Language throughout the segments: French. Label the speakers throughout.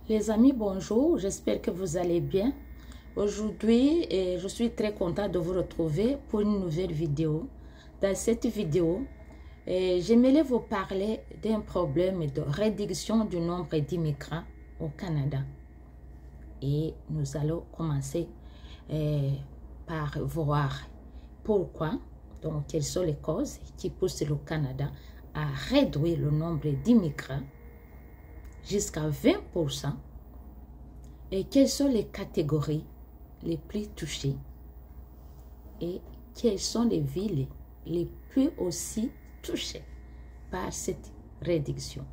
Speaker 1: Les amis, bonjour, j'espère que vous allez bien. Aujourd'hui, je suis très contente de vous retrouver pour une nouvelle vidéo. Dans cette vidéo, j'aimerais vous parler d'un problème de réduction du nombre d'immigrants au Canada. Et nous allons commencer par voir pourquoi, donc quelles sont les causes qui poussent le Canada à réduire le nombre d'immigrants jusqu'à 20%, et quelles sont les catégories les plus touchées et quelles sont les villes les plus aussi touchées par cette réduction.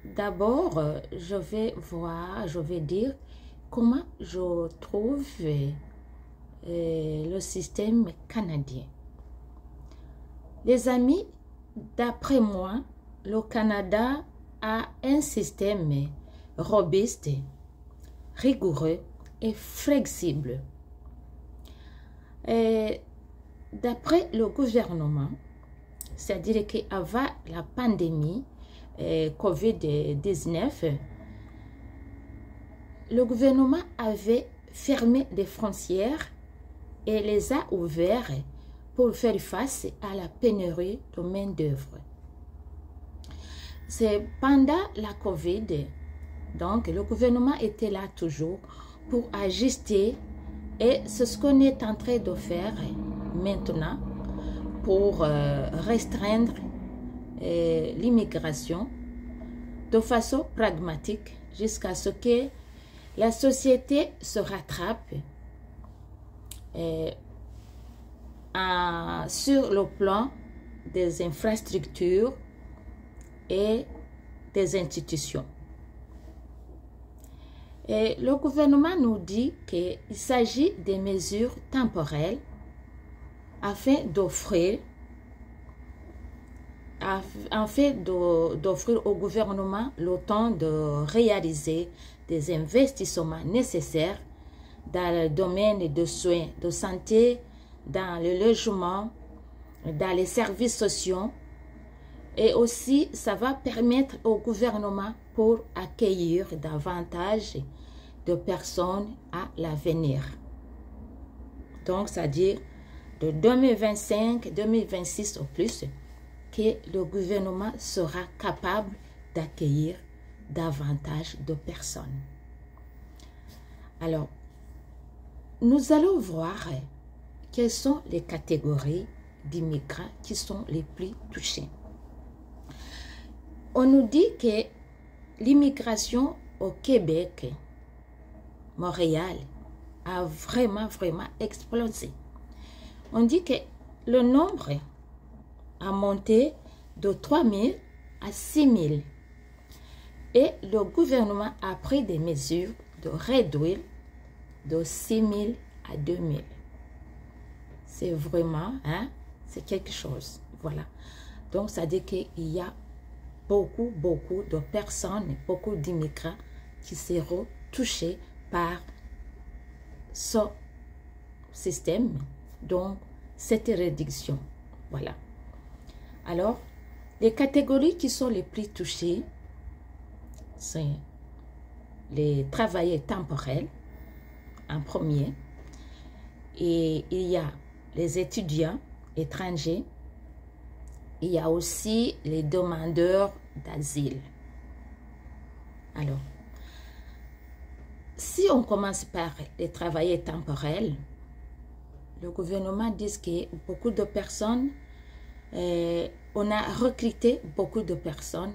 Speaker 1: D'abord, je vais dire comment je trouve le système canadien. Les amis, d'après moi, le Canada a un système robuste, rigoureux et flexible. D'après le gouvernement, c'est-à-dire qu'avant la pandémie COVID-19, le gouvernement avait fermé les frontières et les a ouvertes pour faire face à la pénurie de main-d'œuvre. C'est pendant la COVID, donc le gouvernement était là toujours pour ajuster, et c'est ce qu'on est en train de faire maintenant pour restreindre l'immigration de façon pragmatique jusqu'à ce que la société se rattrape sur le plan des infrastructures et des institutions. Et le gouvernement nous dit qu'il s'agit des mesures temporelles afin d'offrir au gouvernement le temps de réaliser des investissements nécessaires dans le domaine de soins de santé, dans le logement, dans les services sociaux. Et aussi, ça va permettre au gouvernement pour accueillir davantage de personnes à l'avenir. Donc, c'est-à-dire de 2025-2026 au plus, que le gouvernement sera capable d'accueillir davantage de personnes. Alors, nous allons voir quelles sont les catégories d'immigrants qui sont les plus touchées. On nous dit que l'immigration au Québec, Montréal, a vraiment explosé. On dit que le nombre a monté de 3 000 à 6 000. Et le gouvernement a pris des mesures de réduire de 6 000 à 2 000. C'est vraiment, c'est quelque chose. Voilà. Donc, ça dit qu'il y a beaucoup de personnes, beaucoup d'immigrants qui seront touchés par ce système, donc cette réduction. Voilà. Alors, les catégories qui sont les plus touchées, c'est les travailleurs temporaires en premier, et il y a les étudiants étrangers. Il y a aussi les demandeurs d'asile. Alors, si on commence par les travailleurs temporels, le gouvernement dit que beaucoup de personnes, on a recruté beaucoup de personnes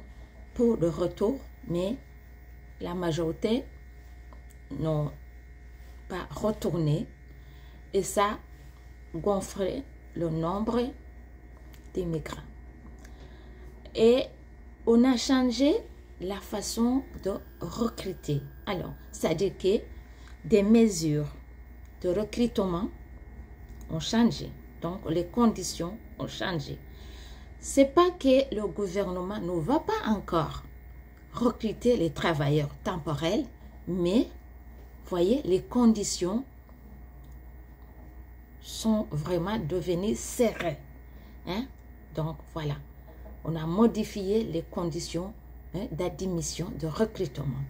Speaker 1: pour le retour, mais la majorité n'ont pas retourné, et ça gonfle le nombre d'immigrants. Et on a changé la façon de recruter. Alors, c'est-à-dire que des mesures de recrutement ont changé. Donc, les conditions ont changé. C'est pas que le gouvernement ne va pas encore recruter les travailleurs temporels, mais, voyez, les conditions sont vraiment devenues serrées. Donc, voilà. On a modifié les conditions d'admission, de recrutement.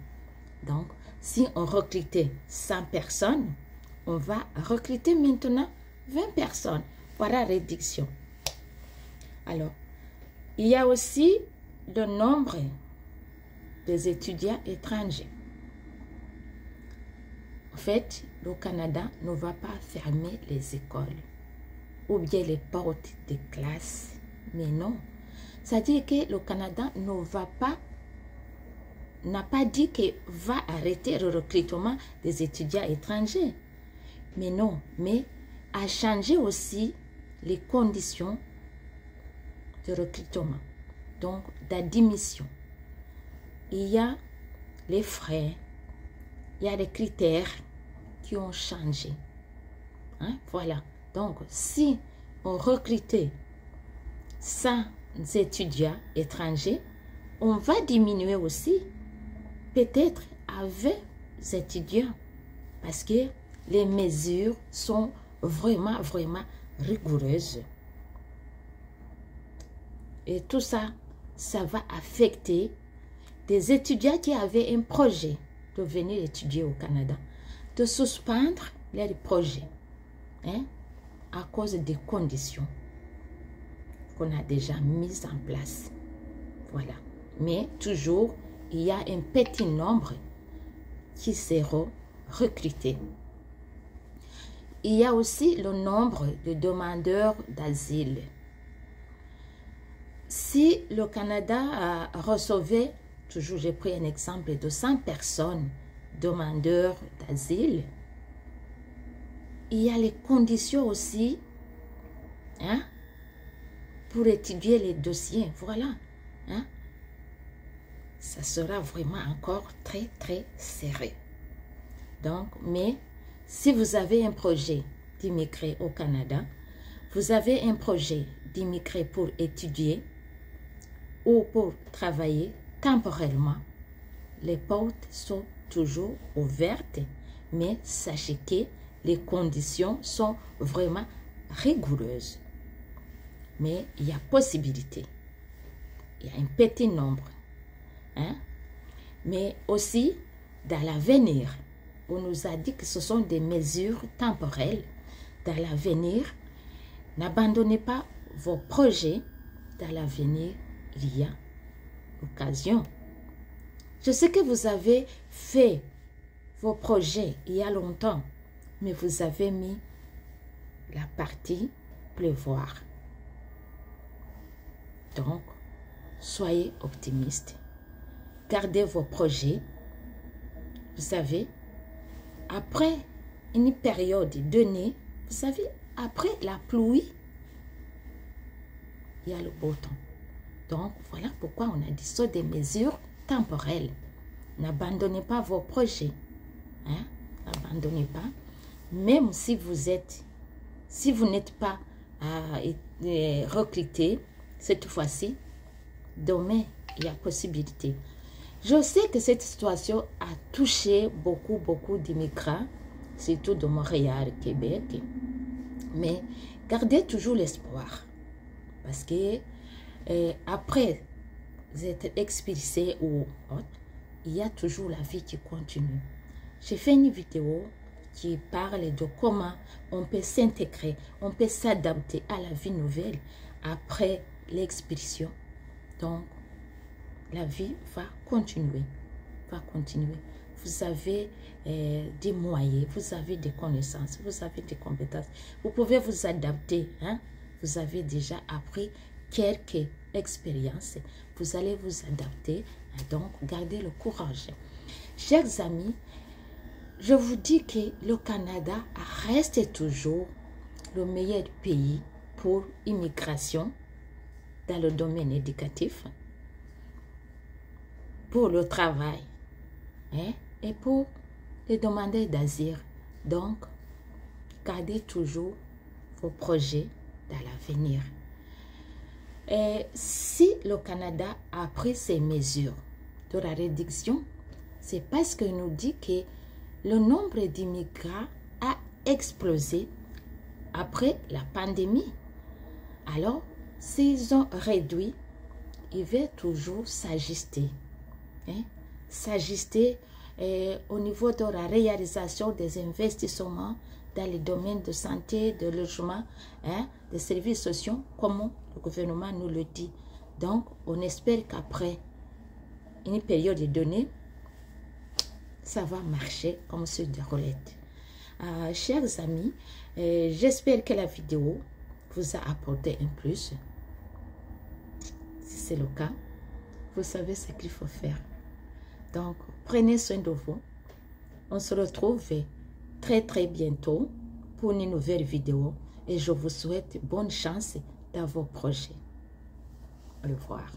Speaker 1: Donc, si on recrutait 100 personnes, on va recruter maintenant 20 personnes. Voilà réduction. Alors, il y a aussi le nombre des étudiants étrangers. En fait, le Canada ne va pas fermer les écoles ou bien les portes des classes. Mais non. C'est-à-dire que le Canada n'a pas dit qu'il va arrêter le recrutement des étudiants étrangers. Mais non, mais a changé aussi les conditions de recrutement, donc d'admission. Il y a les frais, il y a les critères qui ont changé. Voilà. Donc, si on recrutait 100 étudiants étrangers, on va diminuer aussi peut-être à 20 étudiants parce que les mesures sont vraiment rigoureuses. Et tout ça, ça va affecter des étudiants qui avaient un projet de venir étudier au Canada, de suspendre leur projet à cause des conditions qu'on a déjà mises en place. Voilà. Mais toujours, il y a un petit nombre qui seront recrutés. Il y a aussi le nombre de demandeurs d'asile. Si le Canada recevait, toujours j'ai pris un exemple de 100 personnes demandeurs d'asile, il y a les conditions aussi pour étudier les dossiers. Voilà. Ça sera vraiment encore très serré. Donc, mais si vous avez un projet d'immigrer au Canada, vous avez un projet d'immigrer pour étudier ou pour travailler temporairement, les portes sont toujours ouvertes, mais sachez que les conditions sont vraiment rigoureuses. Mais il y a possibilité. Il y a un petit nombre. Mais aussi, dans l'avenir, on nous a dit que ce sont des mesures temporelles. Dans l'avenir, n'abandonnez pas vos projets. Dans l'avenir, il y a occasion. Je sais que vous avez fait vos projets il y a longtemps, mais vous avez mis la partie prévoir. Donc, soyez optimistes. Gardez vos projets. Vous savez, après une période donnée, vous savez, après la pluie, il y a le beau temps. Donc, voilà pourquoi on a dit ça, des mesures temporelles. N'abandonnez pas vos projets. N'abandonnez pas. Même si vous n'êtes pas recruté cette fois-ci, demain, il y a possibilité. Je sais que cette situation a touché beaucoup d'immigrants, surtout de Montréal, Québec. Mais gardez toujours l'espoir. Parce que après être expulsé ou autre, il y a toujours la vie qui continue. J'ai fait une vidéo qui parle de comment on peut s'intégrer, on peut s'adapter à la vie nouvelle après l'expulsion. Donc, la vie va continuer. Vous avez des moyens, vous avez des connaissances, vous avez des compétences. Vous pouvez vous adapter. Vous avez déjà appris quelques expériences. Vous allez vous adapter. Donc, gardez le courage. Chers amis, je vous dis que le Canada reste toujours le meilleur pays pour l'immigration dans le domaine éducatif, pour le travail et pour les demandeurs d'asile. Donc, gardez toujours vos projets dans l'avenir. Et si le Canada a pris ces mesures de la réduction, c'est parce qu'il nous dit que le nombre d'immigrants a explosé après la pandémie. Alors, s'ils ont réduit, ils vont toujours s'ajuster. hein, s'ajuster au niveau de la réalisation des investissements dans les domaines de santé, de logement, hein, des services sociaux, comme le gouvernement nous le dit. Donc, on espère qu'après une période donnée, ça va marcher comme sur des roulettes. Chers amis, j'espère que la vidéo vous a apporté un plus. Si c'est le cas, vous savez ce qu'il faut faire. Donc, prenez soin de vous. On se retrouve très bientôt pour une nouvelle vidéo et je vous souhaite bonne chance dans vos projets. Au revoir.